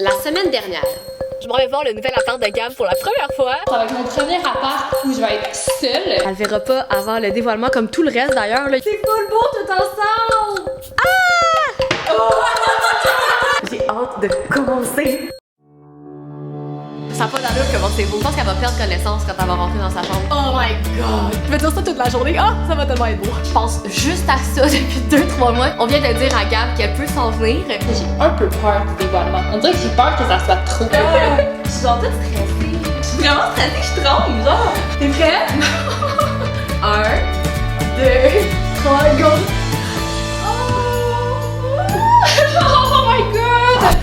La semaine dernière, je m'en vais voir le nouvel appart de Gab pour la première fois. Ça va être mon premier appart où je vais être seule. Elle verra pas avant le dévoilement comme tout le reste d'ailleurs. C'est full beau tout ensemble! Ah! J'ai hâte de commencer. Ça n'a pas d'allure comment c'est beau. Je pense qu'elle va perdre connaissance quand elle va rentrer dans sa chambre. Oh my god! Je vais dire ça toute la journée. Ah, ça va tellement être beau. Je pense juste à ça depuis 2-3 mois. On vient de dire à Gab qu'elle peut s'en venir. J'ai un peu peur du dévoilement. On dirait que j'ai peur que ça soit trop. Je suis genre toute stressée. Je suis vraiment stressée, je tremble, genre. T'es prête? 1, 2, 3, go! Oh my god!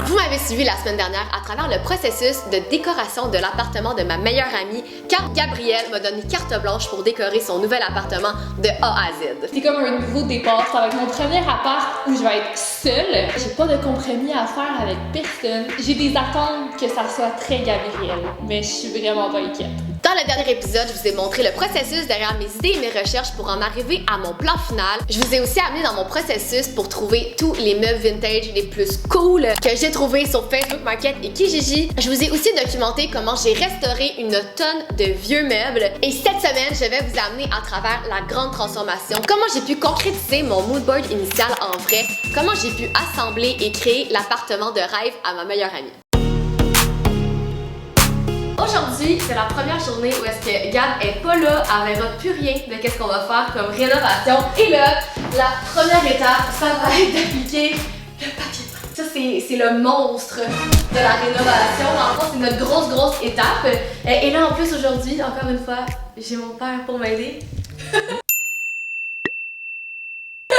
Vous m'avez suivi la semaine dernière à travers le processus de décoration de l'appartement de ma meilleure amie, car Gabrielle m'a donné carte blanche pour décorer son nouvel appartement de A à Z. C'est comme un nouveau départ. Ça va être mon premier appart où je vais être seule. J'ai pas de compromis à faire avec personne. J'ai des attentes que ça soit très Gabrielle, mais je suis vraiment pas inquiète. Dans le dernier épisode, je vous ai montré le processus derrière mes idées et mes recherches pour en arriver à mon plan final. Je vous ai aussi amené dans mon processus pour trouver tous les meubles vintage les plus cool que j'ai trouvés sur Facebook Market et Kijiji. Je vous ai aussi documenté comment j'ai restauré une tonne de vieux meubles. Et cette semaine, je vais vous amener à travers la grande transformation. Comment j'ai pu concrétiser mon moodboard initial en vrai. Comment j'ai pu assembler et créer l'appartement de rêve à ma meilleure amie. Aujourd'hui, c'est la première journée où est-ce que Gab est pas là, elle verra plus rien de qu'est-ce qu'on va faire comme rénovation. Et là, la première étape, ça va être d'appliquer le papier peint. Ça, c'est le monstre de la rénovation. Dans le fond, c'est notre grosse étape. Et là, en plus, aujourd'hui, encore une fois, j'ai mon père pour m'aider.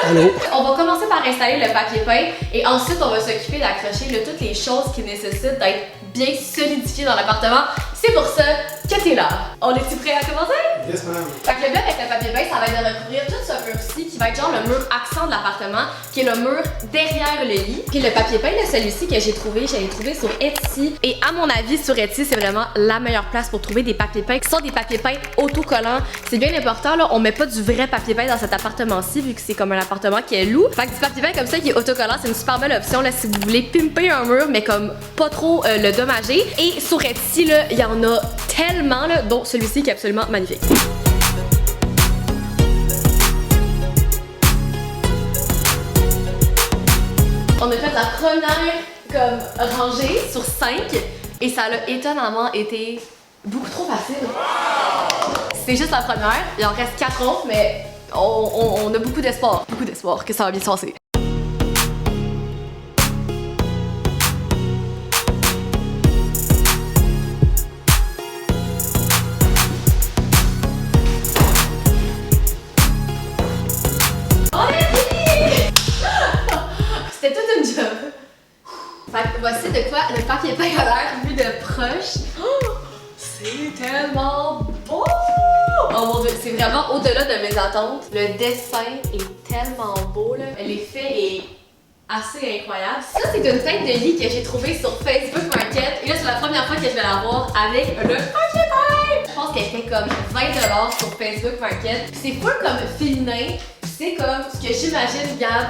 Allô? On va commencer par installer le papier peint et ensuite on va s'occuper d'accrocher toutes les choses qui nécessitent d'être bien solidifiées dans l'appartement. C'est pour ça que t'es là. On est-tu prêt à commencer? Yes, madame. Fait que le but avec le papier peint, ça va être de recouvrir tout ce mur-ci qui va être genre le mur accent de l'appartement, qui est le mur derrière le lit. Puis le papier peint, là, celui-ci que j'ai trouvé, je l'ai trouvé sur Etsy. Et à mon avis, sur Etsy, c'est vraiment la meilleure place pour trouver des papiers peints qui sont des papiers peints autocollants. C'est bien important, là, on met pas du vrai papier peint dans cet appartement-ci vu que c'est comme un appartement qui est lourd. Fait que du papier peint comme ça qui est autocollant, c'est une super belle option là si vous voulez pimper un mur mais comme pas trop le dommager. Et sur Etsy, là, il y en a tellement, là, dont celui-ci qui est absolument magnifique. On a fait la première comme rangée sur 5 et ça a étonnamment été beaucoup trop facile. C'est juste la première, il en reste 4 autres, mais on a beaucoup d'espoir que ça va bien se passer. C'était toute une job. Fait que voici de quoi le papier peint a l'air vu de proche. Oh, c'est tellement beau! Oh mon dieu, c'est vraiment au-delà de mes attentes. Le dessin est tellement beau là. L'effet est assez incroyable. Ça, c'est une tête de lit que j'ai trouvée sur Facebook Market. Et là, c'est la première fois que je vais la voir avec le papier peint. Je pense qu'elle fait comme 20$ sur Facebook Market. C'est full comme féminin. C'est comme ce que j'imagine Gab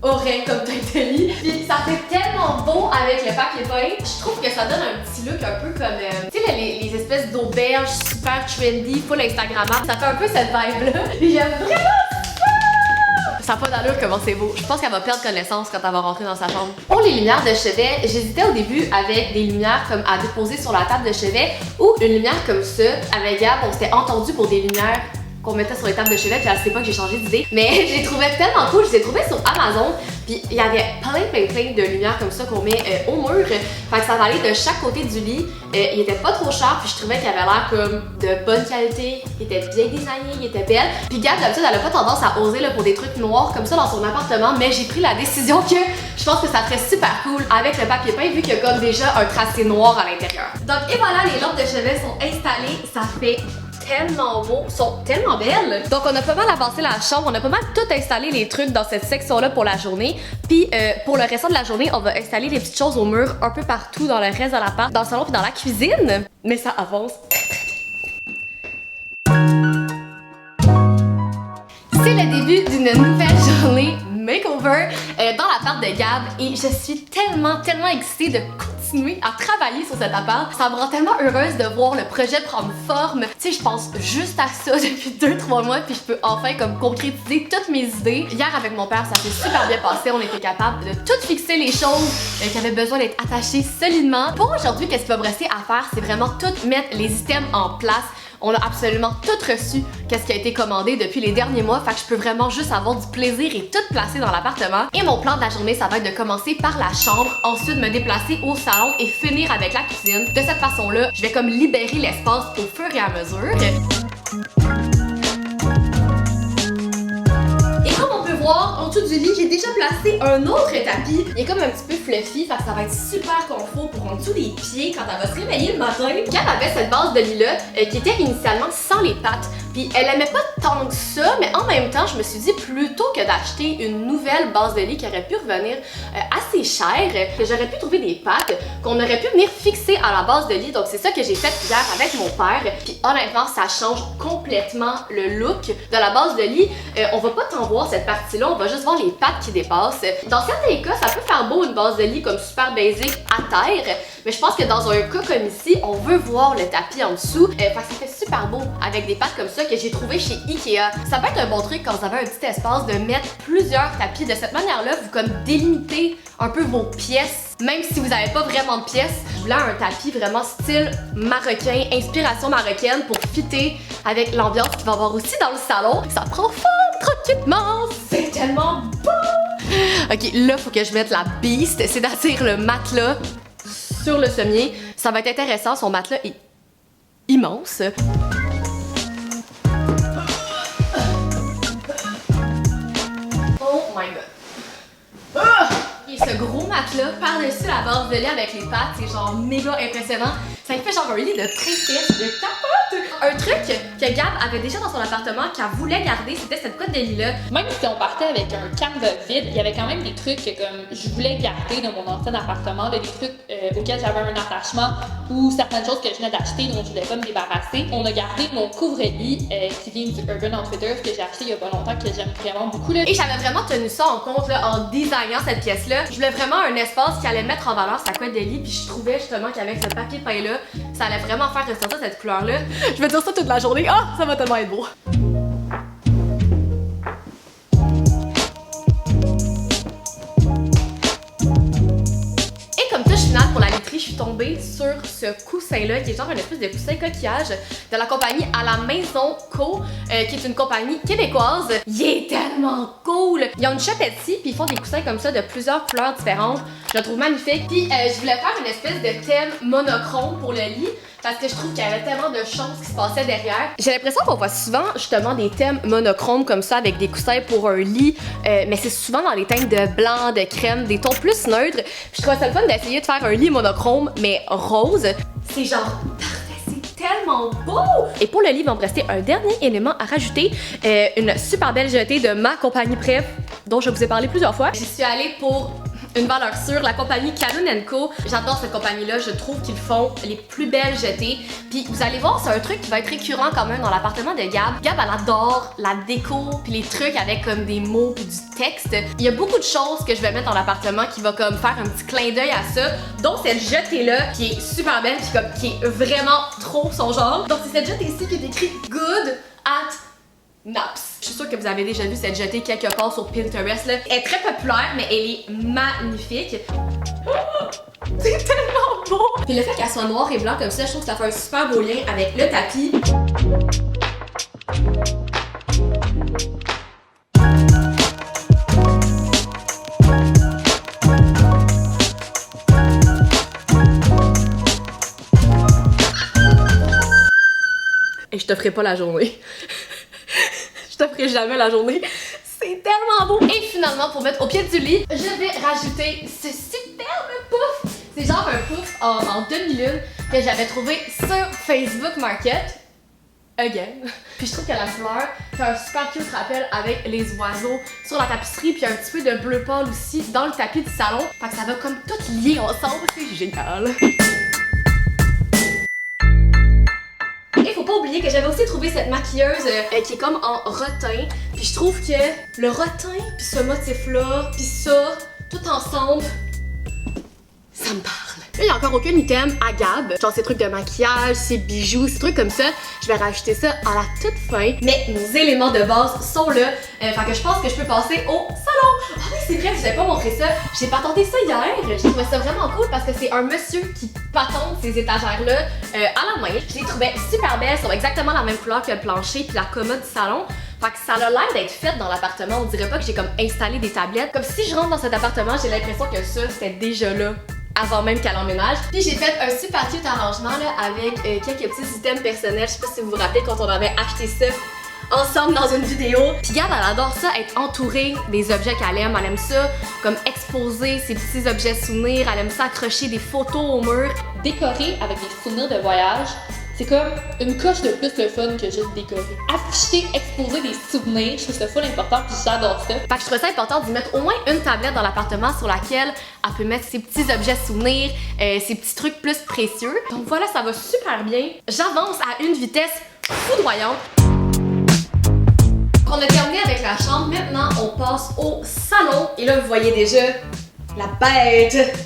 aurait comme tête de lit. Puis ça fait tellement beau avec le papier peint. Je trouve que ça donne un petit look un peu comme, tu sais, les espèces d'auberges super trendy, full Instagrammable. Ça fait un peu cette vibe-là. Et j'aime vraiment ça! Ça n'a pas d'allure comment c'est beau. Je pense qu'elle va perdre connaissance quand elle va rentrer dans sa chambre. Pour les lumières de chevet, j'hésitais au début avec des lumières comme à déposer sur la table de chevet ou une lumière comme ça. Avec Gab, on s'était entendu pour des lumières qu'on mettait sur les tables de chevet, puis à cette époque j'ai changé d'idée. Mais je les trouvais tellement cool, je les ai trouvées sur Amazon, puis il y avait plein de lumières comme ça qu'on met au mur. Fait que ça allait de chaque côté du lit. Il était pas trop cher, puis je trouvais qu'il avait l'air comme de bonne qualité, il était bien designé, il était belle. Puis Gab, d'habitude, elle a pas tendance à oser là, pour des trucs noirs comme ça dans son appartement, mais j'ai pris la décision que je pense que ça serait super cool avec le papier peint vu qu'il y a comme déjà un tracé noir à l'intérieur. Donc et voilà, les lampes de chevet sont installées, ça fait tellement beau, sont tellement belles. Donc on a pas mal avancé la chambre, on a pas mal tout installé les trucs dans cette section-là pour la journée. Puis pour le restant de la journée, on va installer des petites choses au mur un peu partout dans le reste de l'appart, dans le salon puis dans la cuisine. Mais ça avance très très bien. C'est le début d'une nouvelle journée makeover dans l'appart de Gab et je suis tellement excitée de continuer à travailler sur cet appart. Ça me rend tellement heureuse de voir le projet prendre forme. Tu sais, je pense juste à ça depuis 2-3 mois puis je peux enfin comme concrétiser toutes mes idées. Hier avec mon père, ça s'est super bien passé. On était capable de tout fixer les choses qui avaient besoin d'être attachées solidement. Pour aujourd'hui, qu'est-ce qu'il va me rester à faire? C'est vraiment tout mettre les items en place. On a absolument tout reçu qu'est-ce qui a été commandé depuis les derniers mois, fait que je peux vraiment juste avoir du plaisir et tout placer dans l'appartement. Et mon plan de la journée, ça va être de commencer par la chambre, ensuite me déplacer au salon et finir avec la cuisine. De cette façon-là, je vais comme libérer l'espace au fur et à mesure. En dessous du lit, j'ai déjà placé un autre tapis. Il est comme un petit peu fluffy, fait que ça va être super confort pour en dessous des pieds quand elle va se réveiller le matin. Gab avait cette base de lit-là qui était initialement sans les pattes. Puis elle aimait pas tant que ça, mais en même temps, je me suis dit plutôt que d'acheter une nouvelle base de lit qui aurait pu revenir assez chère, que j'aurais pu trouver des pattes qu'on aurait pu venir fixer à la base de lit. Donc c'est ça que j'ai fait hier avec mon père. Puis honnêtement, ça change complètement le look de la base de lit. On va pas tant voir cette partie-là, on va juste voir les pattes qui dépassent. Dans certains cas, ça peut faire beau une base de lit comme super basic à terre, mais je pense que dans un cas comme ici, on veut voir le tapis en dessous. Fait que ça fait super beau avec des pattes comme ça que j'ai trouvé chez Ikea. Ça peut être un bon truc quand vous avez un petit espace de mettre plusieurs tapis. De cette manière-là, vous comme délimitez un peu vos pièces. Même si vous n'avez pas vraiment de pièces, je voulais un tapis vraiment style marocain, inspiration marocaine pour fitter avec l'ambiance qu'il va y avoir aussi dans le salon. Ça prend forme tranquillement, c'est tellement beau! Ok, là, faut que je mette la beast, c'est-à-dire le matelas sur le sommier. Ça va être intéressant, son matelas est immense. Oh my god. Et ce gros matelas par-dessus la base de lit avec les pattes, c'est genre méga impressionnant. Ça me fait genre un lit de princesse, de capote. Un truc que Gab avait déjà dans son appartement qu'elle voulait garder, c'était cette cote de lit-là. Même si on partait avec un canevas vide, il y avait quand même des trucs que comme je voulais garder dans mon ancien appartement, des trucs auxquels j'avais un attachement ou certaines choses que je venais d'acheter dont je voulais pas me débarrasser. On a gardé mon couvre-lit qui vient du Urban Outfitters que j'ai acheté il y a pas longtemps, que j'aime vraiment beaucoup. Là. Et j'avais vraiment tenu ça en compte là, en designant cette pièce-là. Je voulais vraiment un espace qui allait mettre en valeur sa couette de lit, puis je trouvais justement qu'avec ce papier peint-là, ça allait vraiment faire ressortir cette couleur-là. Je vais dire ça toute la journée. Ah, ça va tellement être beau. Et comme touche finale pour la literie, je suis tombée sur ce coussin-là, qui est genre une espèce de coussin coquillage de la compagnie À la Maison Co, qui est une compagnie québécoise. Il est tellement cool! Ils ont une shop Etsy, puis ils font des coussins comme ça de plusieurs couleurs différentes. Je le trouve magnifique. Puis je voulais faire une espèce de thème monochrome pour le lit, parce que je trouve qu'il y avait tellement de choses qui se passaient derrière. J'ai l'impression qu'on voit souvent justement des thèmes monochromes comme ça avec des coussins pour un lit, mais c'est souvent dans les teintes de blanc, de crème, des tons plus neutres. Je trouvais ça le fun d'essayer de faire un lit monochrome mais rose. C'est genre parfait, c'est tellement beau! Et pour le lit, il va me rester un dernier élément à rajouter, une super belle jetée de ma compagnie Pref, dont je vous ai parlé plusieurs fois. Je suis allée pour une valeur sûre, la compagnie Canon & Co. J'adore cette compagnie-là, je trouve qu'ils font les plus belles jetées. Puis vous allez voir, c'est un truc qui va être récurrent quand même dans l'appartement de Gab. Gab, elle adore la déco, puis les trucs avec comme des mots puis du texte. Il y a beaucoup de choses que je vais mettre dans l'appartement qui va comme faire un petit clin d'œil à ça, dont cette jetée-là, qui est super belle, puis comme qui est vraiment trop son genre. Donc c'est cette jetée-ci qui est écrit Good at Naps. Je suis sûre que vous avez déjà vu cette jetée quelque part sur Pinterest là. Elle est très populaire, mais elle est magnifique. Oh, c'est tellement beau! Puis le fait qu'elle soit noire et blanc comme ça, je trouve que ça fait un super beau lien avec le tapis. Et je te ferai pas la journée. Je te ferai jamais la journée. C'est tellement beau! Et finalement, pour mettre au pied du lit, je vais rajouter ce superbe pouf! C'est genre un pouf en demi-lune que j'avais trouvé sur Facebook Market. Again. Puis je trouve que la fleur fait un super cute rappel avec les oiseaux sur la tapisserie, puis un petit peu de bleu pâle aussi dans le tapis du salon. Fait que ça va comme tout lier ensemble, c'est génial! Il faut pas oublié que j'avais aussi trouvé cette maquilleuse qui est comme en rotin. Puis je trouve que le rotin, puis ce motif-là, puis ça, tout ensemble, ça me parle. Là, il n'y a encore aucun item à Gab. Genre ces trucs de maquillage, ces bijoux, ces trucs comme ça. Je vais rajouter ça à la toute fin. Mais nos éléments de base sont là. Fait que je pense que je peux passer au salon. Ah oui, c'est vrai, je vous avais pas montré ça. J'ai patenté ça hier. J'ai trouvé ça vraiment cool parce que c'est un monsieur qui patente ces étagères-là à la main. Je les trouvais super belles. Elles sont exactement la même couleur que le plancher puis la commode du salon. Fait que ça a l'air d'être fait dans l'appartement. On dirait pas que j'ai comme installé des tablettes. Comme si je rentre dans cet appartement, j'ai l'impression que ça, c'était déjà là avant même qu'elle emménage. Puis j'ai fait un super cute arrangement là, avec quelques petits items personnels. Je sais pas si vous vous rappelez quand on avait acheté ça ensemble dans une vidéo. Puis Gab, elle adore ça, être entourée des objets qu'elle aime. Elle aime ça comme exposer ses petits objets souvenirs. Elle aime ça accrocher des photos au mur. Décorer avec des souvenirs de voyage, c'est comme une coche de plus le fun que juste décorer. Afficher, exposer des souvenirs, je trouve ça full important puis j'adore ça. Fait que je trouvais ça important d'y mettre au moins une tablette dans l'appartement sur laquelle elle peut mettre ses petits objets souvenirs, ses petits trucs plus précieux. Donc voilà, ça va super bien. J'avance à une vitesse foudroyante. On a terminé avec la chambre, maintenant on passe au salon. Et là vous voyez déjà la bête!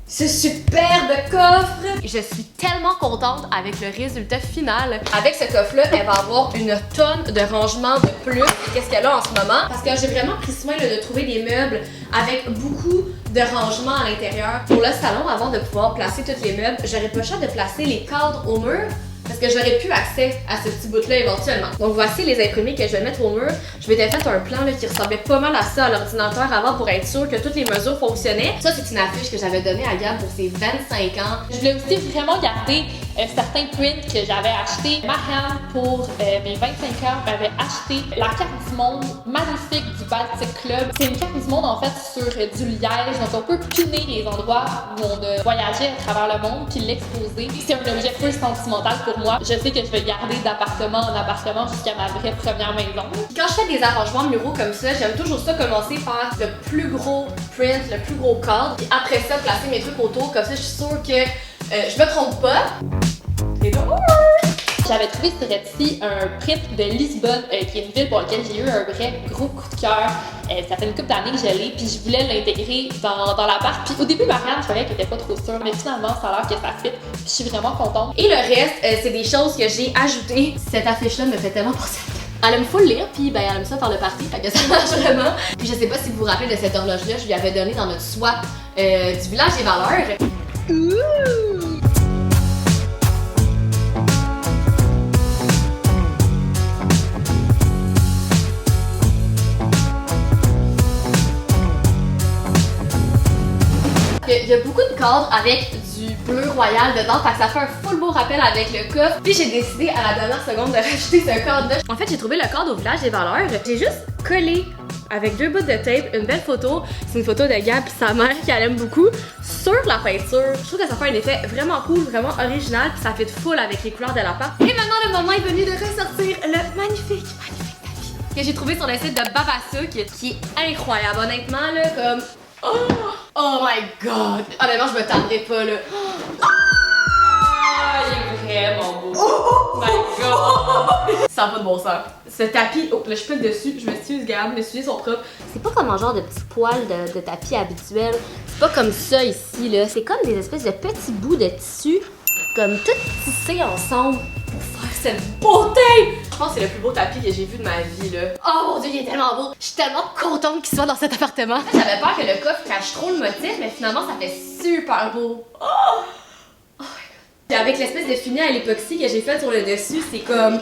Ce superbe coffre! Je suis tellement contente avec le résultat final. Avec ce coffre-là, elle va avoir une tonne de rangements de plus qu'est-ce qu'elle a en ce moment. Parce que j'ai vraiment pris soin là, de trouver des meubles avec beaucoup de rangements à l'intérieur. Pour le salon, avant de pouvoir placer tous les meubles, j'aurais pas le choix de placer les cadres au mur. Parce que j'aurais plus accès à ce petit bout-là éventuellement. Donc voici les imprimés que je vais mettre au mur. Je m'étais fait un plan là, qui ressemblait pas mal à ça à l'ordinateur avant pour être sûr que toutes les mesures fonctionnaient. Ça, c'est une affiche que j'avais donnée à Gab pour ses 25 ans. Je voulais aussi vraiment garder certains prints que j'avais achetés. Marianne, pour mes 25 ans, m'avait acheté la carte du monde magnifique du Baltic Club. C'est une carte du monde en fait sur du liège, donc on peut piner les endroits où on a voyagé à travers le monde puis l'exposer. C'est un objet plus sentimental pour moi. Je sais que je vais garder d'appartement en appartement jusqu'à ma vraie première maison. Quand je fais des arrangements muraux comme ça, j'aime toujours ça commencer par le plus gros print, le plus gros cadre, puis après ça placer mes trucs autour, comme ça je suis sûre que je me trompe pas. Et donc, j'avais trouvé sur Etsy un print de Lisbonne, qui est une ville pour laquelle j'ai eu un vrai gros coup de cœur. Ça fait une couple d'années que je l'ai, puis je voulais l'intégrer dans l'appart. Puis au début, Marianne, je voyais qu'elle était pas trop sûre, mais finalement, ça a l'air que ça fit. Puis je suis vraiment contente. Et le reste, c'est des choses que j'ai ajoutées. Cette affiche-là me fait tellement penser à elle aime full lire, puis ben elle aime ça faire le party, fait que ça marche vraiment. Puis je sais pas si vous vous rappelez de cette horloge-là, je lui avais donné dans notre swap du village des valeurs. Il y a beaucoup de cadres avec du bleu royal dedans, fait que ça fait un full beau rappel avec le coffre. Puis j'ai décidé à la dernière seconde de rajouter ce cadre-là. En fait, j'ai trouvé le cadre au village des valeurs. J'ai juste collé avec 2 bouts de tape une belle photo. C'est une photo de Gab et sa mère qu'elle aime beaucoup sur la peinture. Je trouve que ça fait un effet vraiment cool, vraiment original, puis ça fait full avec les couleurs de l'appart. Et maintenant, le moment est venu de ressortir le magnifique tapis que j'ai trouvé sur le site de Babasouk, qui est incroyable. Honnêtement, là, comme... Oh my god! Honnêtement, je me tannerai pas, là. Ah, il est vraiment beau. Oh my god! Ça n'a pas de bon sens. Ce tapis... Oh, là, je pile dessus. Je m'excuse, Gab, mes souliers sont propres. C'est pas comme un genre de petit poil de tapis habituel. C'est pas comme ça, ici, là. C'est comme des espèces de petits bouts de tissu, comme tout tissés ensemble pour faire cette beauté! Je pense que c'est le plus beau tapis que j'ai vu de ma vie, là. Oh mon dieu, il est tellement beau! Je suis tellement contente qu'il soit dans cet appartement. En fait, j'avais peur que le coffre cache trop le motif, mais finalement, ça fait super beau. Oh my god! Puis avec l'espèce de fini à l'époxy que j'ai fait sur le dessus, c'est comme...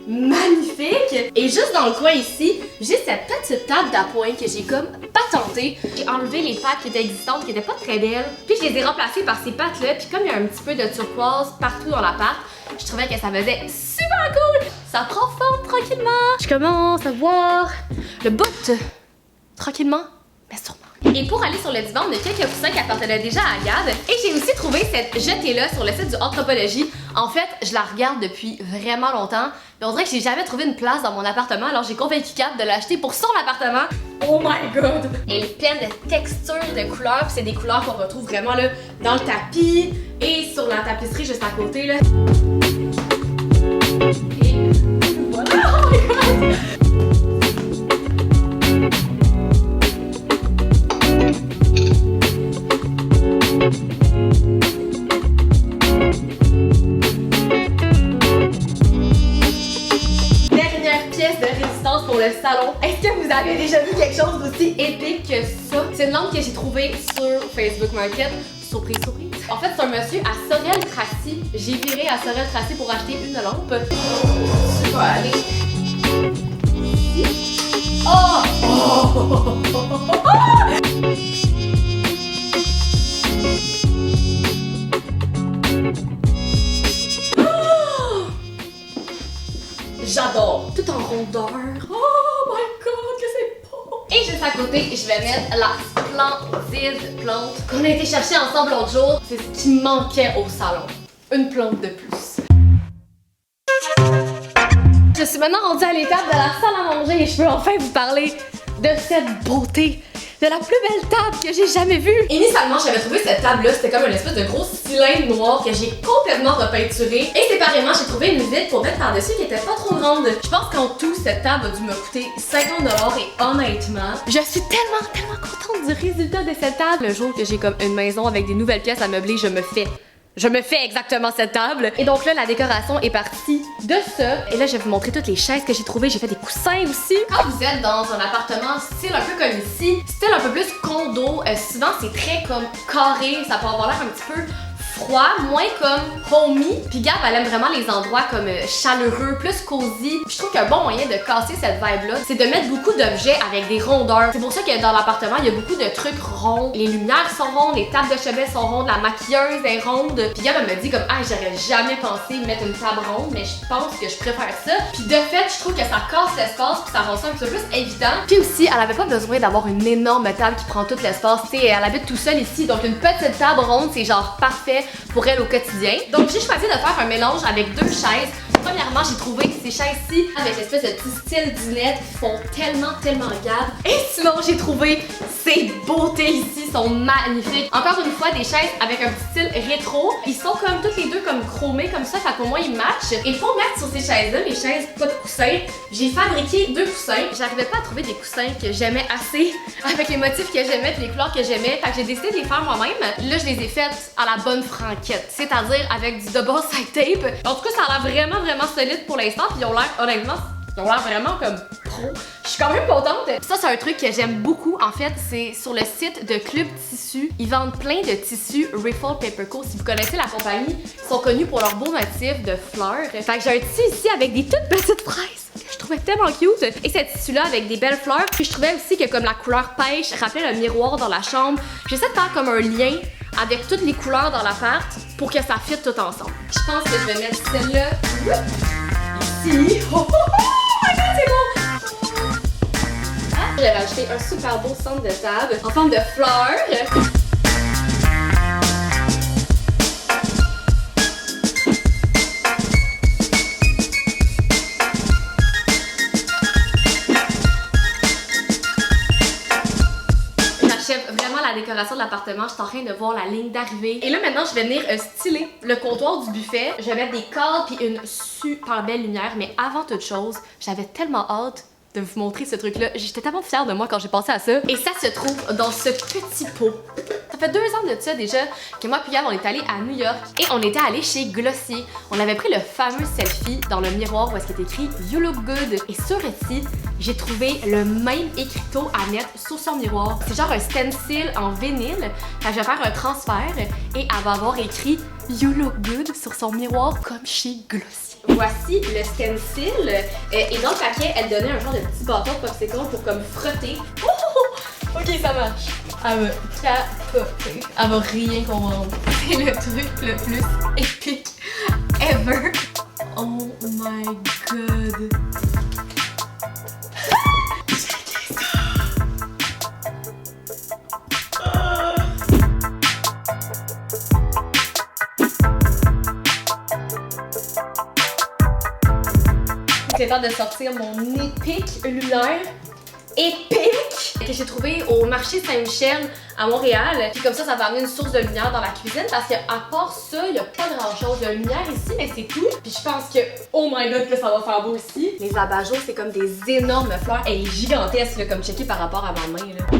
magnifique! Et juste dans le coin ici, j'ai cette petite table d'appoint que j'ai comme patentée. J'ai enlevé les pattes qui étaient existantes, qui étaient pas très belles. Puis je les ai remplacées par ces pattes-là. Puis comme il y a un petit peu de turquoise partout dans l'appart, je trouvais que ça faisait super cool! Ça prend forme tranquillement. Je commence à voir le bout. Tranquillement, mais sûrement. Et pour aller sur le divan, on a quelques coussins qui appartenaient déjà à Gab. Et j'ai aussi trouvé cette jetée-là sur le site du Anthropologie. En fait, je la regarde depuis vraiment longtemps. Mais on dirait que j'ai jamais trouvé une place dans mon appartement. Alors j'ai convaincu Gab de l'acheter pour son appartement. Oh my god! Elle est pleine de textures, de couleurs. Puis c'est des couleurs qu'on retrouve vraiment là dans le tapis et sur la tapisserie juste à côté là. Et voilà! Oh my god! Dernière pièce de résistance pour le salon. Est-ce que vous avez déjà vu quelque chose d'aussi épique que ça? C'est une lampe que j'ai trouvée sur Facebook Market. Surprise, surprise. En fait, c'est un monsieur à Sorel-Tracy. J'ai viré à Sorel-Tracy pour acheter une lampe. Je vais aller ici. Oh! J'adore! Tout en rondeur. Oh my god, que c'est beau! Et juste à côté, je vais mettre la splendide plante qu'on a été chercher ensemble l'autre jour. C'est ce qui manquait au salon. Une plante de plus. Je suis maintenant rendue à l'étape de la salle à manger et je peux enfin vous parler de cette beauté. De la plus belle table que j'ai jamais vue. Initialement, j'avais trouvé cette table-là, c'était comme une espèce de gros cylindre noir que j'ai complètement repeinturé. Et séparément, j'ai trouvé une vitre pour mettre par-dessus qui était pas trop grande. Je pense qu'en tout, cette table a dû me coûter 50$ et honnêtement, je suis tellement contente du résultat de cette table. Le jour que j'ai comme une maison avec des nouvelles pièces à meubler, je me fais exactement cette table. Et donc là, la décoration est partie de ça. Et là, je vais vous montrer toutes les chaises que j'ai trouvées. J'ai fait des coussins aussi. Quand vous êtes dans un appartement style un peu comme ici, style un peu plus condo, souvent c'est très comme carré. Ça peut avoir l'air un petit peu froid, moins comme homey. Puis Gab, elle aime vraiment les endroits comme chaleureux, plus cosy. Je trouve qu'un bon moyen de casser cette vibe-là, c'est de mettre beaucoup d'objets avec des rondeurs. C'est pour ça que dans l'appartement, il y a beaucoup de trucs ronds. Les lumières sont rondes, les tables de chevet sont rondes, la maquilleuse est ronde. Puis Gab, elle me dit comme, ah, j'aurais jamais pensé mettre une table ronde, mais je pense que je préfère ça. Puis de fait, je trouve que ça casse l'espace, puis ça rend ça un petit peu plus évident. Puis aussi, elle avait pas besoin d'avoir une énorme table qui prend tout l'espace. Tu sais, elle habite tout seule ici, donc une petite table ronde, c'est genre parfait pour elle au quotidien. Donc j'ai choisi de faire un mélange avec deux chaises. Premièrement, j'ai trouvé que ces chaises-ci, avec l'espèce de petit style dinette, font tellement Gab. Et sinon, j'ai trouvé ces beautés ici sont magnifiques. Encore une fois, des chaises avec un petit style rétro. Ils sont comme toutes les deux comme chromés comme ça, fait qu'au moins ils matchent. Et il faut mettre sur ces chaises-là, les chaises pas de coussins. J'ai fabriqué deux coussins. J'arrivais pas à trouver des coussins que j'aimais assez, avec les motifs que j'aimais et les couleurs que j'aimais. Fait que j'ai décidé de les faire moi-même. Là, je les ai faites à la bonne franquette, c'est-à-dire avec du double side tape. En tout cas, ça a l'air vraiment solide pour l'instant, puis ils ont l'air, honnêtement, ils ont l'air vraiment comme pro. Je suis quand même contente. Ça, c'est un truc que j'aime beaucoup. En fait, c'est sur le site de Club Tissu. Ils vendent plein de tissus Riffle Paper Co. Si vous connaissez la compagnie, ils sont connus pour leurs beaux motifs de fleurs. Fait que j'ai un tissu ici avec des toutes petites fraises que je trouvais tellement cute. Et ce tissu-là avec des belles fleurs. Puis je trouvais aussi que comme la couleur pêche rappelait le miroir dans la chambre, j'essaie de faire comme un lien avec toutes les couleurs dans l'appart pour que ça fitte tout ensemble. Je pense que je vais mettre celle-là ici. Oh my god, c'est beau! J'ai rajouté un super beau centre de table en forme de fleurs. Vraiment la décoration de l'appartement, je suis en train de voir la ligne d'arrivée. Et là maintenant, je vais venir styler le comptoir du buffet. Je vais mettre des cadres puis une super belle lumière. Mais avant toute chose, j'avais tellement hâte de vous montrer ce truc-là. J'étais tellement fière de moi quand j'ai pensé à ça. Et ça se trouve dans ce petit pot. Ça fait 2 ans de ça déjà que moi et Gab, on est allé à New York et on était allé chez Glossier. On avait pris le fameux selfie dans le miroir où est-ce qu'il est écrit You look good. Et sur Etsy, j'ai trouvé le même écriteau à mettre sur son miroir. C'est genre un stencil en vinyle. Fait que je vais faire un transfert et elle va avoir écrit You look good sur son miroir comme chez Glossier. Voici le stencil et dans le paquet, elle donnait un genre de petit bâton de popsicle pour comme frotter. Oh! Ok, ça marche. Elle va capoter. Elle va rien comprendre. C'est le truc le plus épique ever. Oh my god. C'est temps de sortir mon épique lumière. Épique! que j'ai trouvé au marché Saint-Michel à Montréal. Puis comme ça va amener une source de lumière dans la cuisine parce qu'à part ça, il y a pas grand-chose de lumière ici, mais c'est tout. Puis je pense que, oh my god, que ça va faire beau ici. Les abat-jours, c'est comme des énormes fleurs. Elle est gigantesque, là, comme checké par rapport à ma main, là.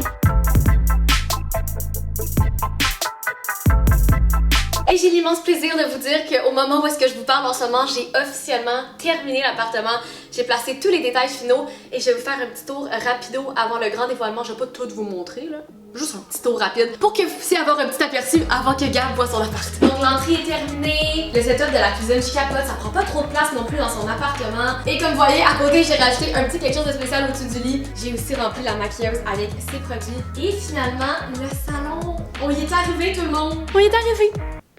Et j'ai l'immense plaisir de vous dire qu'au moment où est-ce que je vous parle en ce moment, j'ai officiellement terminé l'appartement. J'ai placé tous les détails finaux et je vais vous faire un petit tour rapido avant le grand dévoilement. Je vais pas tout vous montrer là, juste un petit tour rapide pour que vous puissiez avoir un petit aperçu avant que Gab voit son appart. Donc l'entrée est terminée, le setup de la cuisine, je capote, ça prend pas trop de place non plus dans son appartement. Et comme vous voyez, à côté, j'ai rajouté un petit quelque chose de spécial au-dessus du lit. J'ai aussi rempli la maquilleuse avec ses produits. Et finalement, le salon, on y est arrivé tout le monde. On y est arrivé.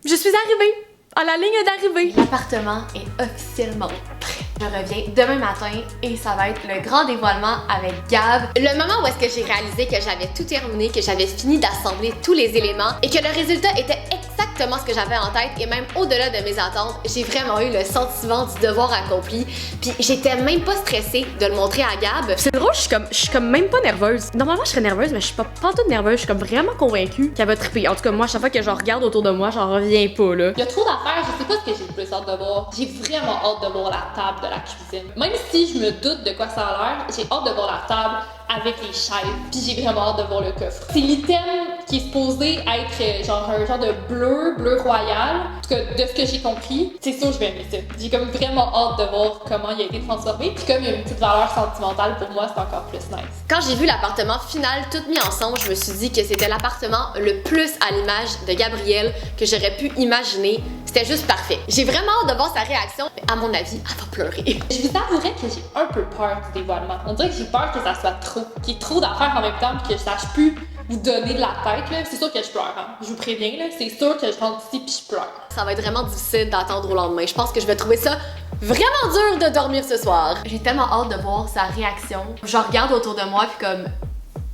Je suis arrivée à la ligne d'arrivée. L'appartement est officiellement prêt. Je reviens demain matin et ça va être le grand dévoilement avec Gab. Le moment où est-ce que j'ai réalisé que j'avais tout terminé, que j'avais fini d'assembler tous les éléments et que le résultat était exactement ce que j'avais en tête et même au-delà de mes attentes, j'ai vraiment eu le sentiment du devoir accompli. Puis j'étais même pas stressée de le montrer à Gab. C'est drôle, je suis comme même pas nerveuse. Normalement, je serais nerveuse, mais je suis pas toute nerveuse. Je suis comme vraiment convaincue qu'elle va triper. En tout cas, moi, à chaque fois que je regarde autour de moi, j'en reviens pas, là. Il y a trop d'affaires, je sais pas ce que j'ai le plus hâte de voir. J'ai vraiment hâte de voir la table de la cuisine. Même si je me doute de quoi ça a l'air, j'ai hâte de voir la table avec les chaises. Puis j'ai vraiment hâte de voir le coffre. C'est l'item qui est supposé être genre un genre de bleu royal. En tout cas, de ce que j'ai compris, c'est sûr que je vais aimer ça. J'ai comme vraiment hâte de voir comment il a été transformé. Puis comme il y a une petite valeur sentimentale pour moi, c'est encore plus nice. Quand j'ai vu l'appartement final tout mis ensemble, je me suis dit que c'était l'appartement le plus à l'image de Gabrielle que j'aurais pu imaginer. C'était juste parfait. J'ai vraiment hâte de voir sa réaction. À mon avis, elle va pleurer. Je vous avouerais que j'ai un peu peur du dévoilement. On dirait que j'ai peur que ça soit trop, qu'il y ait trop d'affaires en même temps puis que je sache plus vous donner de la tête. Là. C'est sûr que je pleure, hein. Je vous préviens, là. C'est sûr que je rentre ici puis je pleure. Ça va être vraiment difficile d'attendre au lendemain. Je pense que je vais trouver ça vraiment dur de dormir ce soir. J'ai tellement hâte de voir sa réaction. Je regarde autour de moi puis comme...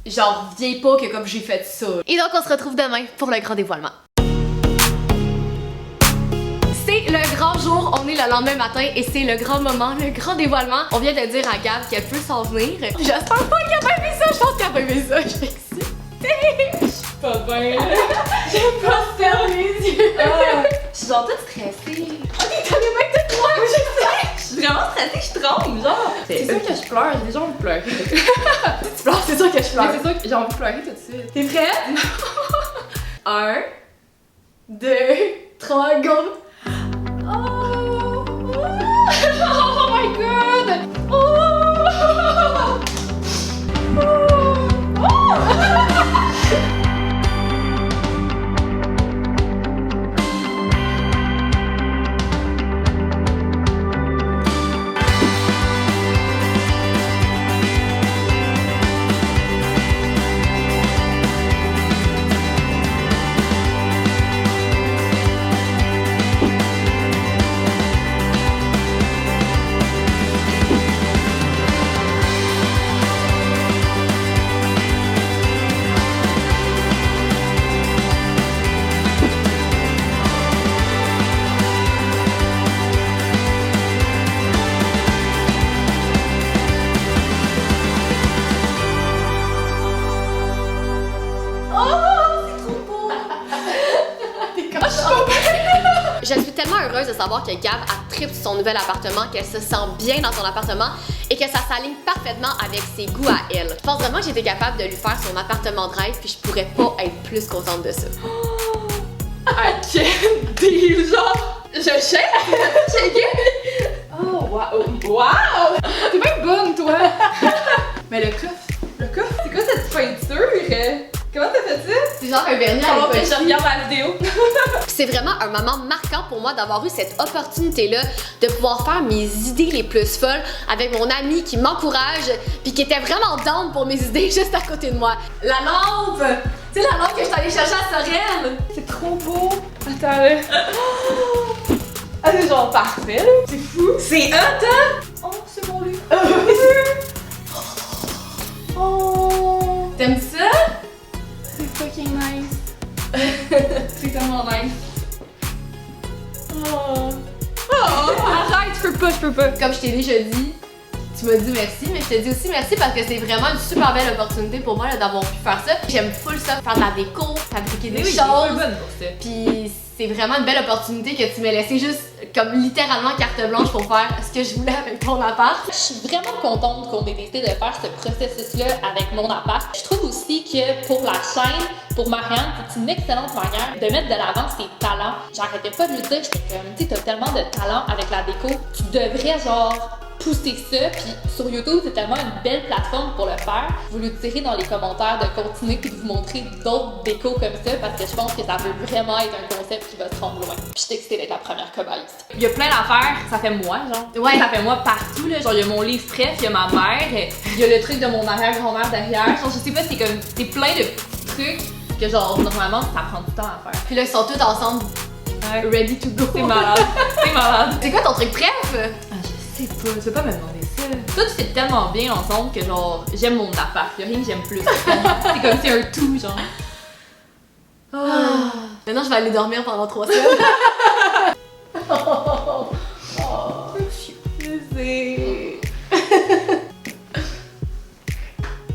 J'en reviens pas que comme j'ai fait ça. Et donc on se retrouve demain pour le grand dévoilement. C'est le grand jour, on est le lendemain matin et c'est le grand moment, le grand dévoilement. On vient de dire à Gab qu'elle peut s'en venir. J'espère pas qu'elle va aimer ça, je pense qu'elle va aimer ça, je suis excitée. Je suis pas bien. J'ai pas fermé les yeux. Je suis genre toute stressée. Ok, t'as les mains toutes noires, je sais. Je suis vraiment stressée, je tremble, genre. C'est sûr que je pleure, j'ai déjà envie de pleurer. Tu pleures, c'est sûr que je pleure. Mais c'est sûr que j'ai envie de pleurer tout de suite. T'es prête? 1, 2, 3, go! Oh! Oh my god! Oh! Je suis tellement heureuse de savoir que Gab a trippé sur son nouvel appartement, qu'elle se sent bien dans son appartement et que ça s'aligne parfaitement avec ses goûts à elle. Je pense vraiment que j'étais capable de lui faire son appartement de rêve puis je pourrais pas être plus contente de ça. I can't deal, genre, je shake, oh wow, t'es bien bonne toi. Mais le coffre, c'est quoi cette peinture? Comment t'as fait ça? C'est genre un vernis à l'époque. Je regarde la vidéo. C'est vraiment un moment marquant pour moi d'avoir eu cette opportunité-là de pouvoir faire mes idées les plus folles avec mon ami qui m'encourage puis qui était vraiment down pour mes idées juste à côté de moi. La lampe! Tu sais la lampe que je suis allée chercher à Sorel! C'est trop beau. Attends là. Ah c'est genre parfait là. C'est fou. C'est hot hein? Oh c'est mon lit. Oh! T'aimes ça? C'est fucking nice. C'est tellement nice. Oh. Arrête, je peux pas. Comme je t'ai déjà dit, tu tu m'as dit merci, mais je te dis aussi merci parce que c'est vraiment une super belle opportunité pour moi là, d'avoir pu faire ça. J'aime full ça, faire de la déco, fabriquer des choses. Bonne pour ça. Puis c'est vraiment une belle opportunité que tu m'aies laissé juste comme littéralement carte blanche pour faire ce que je voulais avec ton appart. Je suis vraiment contente qu'on ait décidé de faire ce processus-là avec mon appart. Je trouve aussi que pour la chaîne, pour Marianne, c'est une excellente manière de mettre de l'avant ses talents. J'arrêtais pas de lui dire, j'étais comme, tu sais, t'as tellement de talent avec la déco, tu devrais genre pousser ça, puis sur YouTube, c'est tellement une belle plateforme pour le faire. Vous lui direz dans les commentaires de continuer puis de vous montrer d'autres décos comme ça parce que je pense que ça peut vraiment être un concept qui va se rendre loin. Puis je suis excitée d'être la première cobaye. Il y a plein d'affaires, ça fait moi, genre. Ouais. Ça fait moi partout, là. Genre, il y a mon livre pref, il y a ma mère, il y a le truc de mon arrière-grand-mère derrière. Genre, je sais pas, c'est comme, c'est plein de petits trucs que, genre, normalement, ça prend du temps à faire. Puis là, ils sont tous ensemble, ready to go. C'est malade. C'est malade. C'est quoi ton truc bref? Ah, je sais pas, tu peux pas me demander ça. Toi, tu fais tellement bien ensemble que, genre, j'aime mon appart. Y'a rien que j'aime plus. C'est comme, c'est un tout, genre. Ah. Maintenant, je vais aller dormir pendant 3 semaines. Je sais.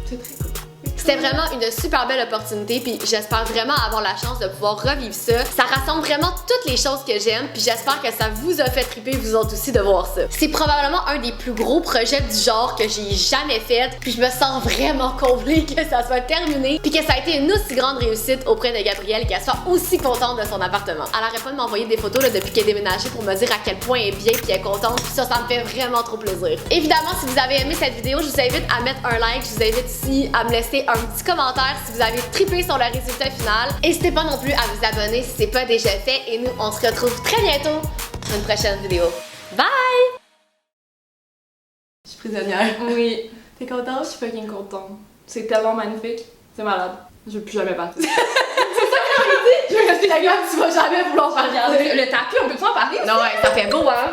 C'est très cool. C'était vraiment une super belle opportunité, puis j'espère vraiment avoir la chance de pouvoir revivre ça. Ça rassemble vraiment toutes les choses que j'aime, puis j'espère que ça vous a fait triper vous autres aussi de voir ça. C'est probablement un des plus gros projets du genre que j'ai jamais fait, puis je me sens vraiment comblée que ça soit terminé, puis que ça a été une aussi grande réussite auprès de Gabrielle, qu'elle soit aussi contente de son appartement. Elle arrête pas de m'envoyer des photos là, depuis qu'elle est déménagée pour me dire à quel point elle est bien, puis elle est contente, puis ça me fait vraiment trop plaisir. Évidemment, si vous avez aimé cette vidéo, je vous invite à mettre un like, je vous invite aussi à me laisser un petit commentaire si vous avez trippé sur le résultat final. N'hésitez pas non plus à vous abonner si c'est pas déjà fait et nous on se retrouve très bientôt pour une prochaine vidéo. Bye! Je suis prisonnière. Oui. T'es contente? Je suis fucking contente. C'est tellement magnifique. C'est malade. Je veux plus jamais partir. Je vais rester là, tu vas jamais vouloir faire regarder. Le tapis, on peut pas en parler? Non, ouais, ça fait beau, hein?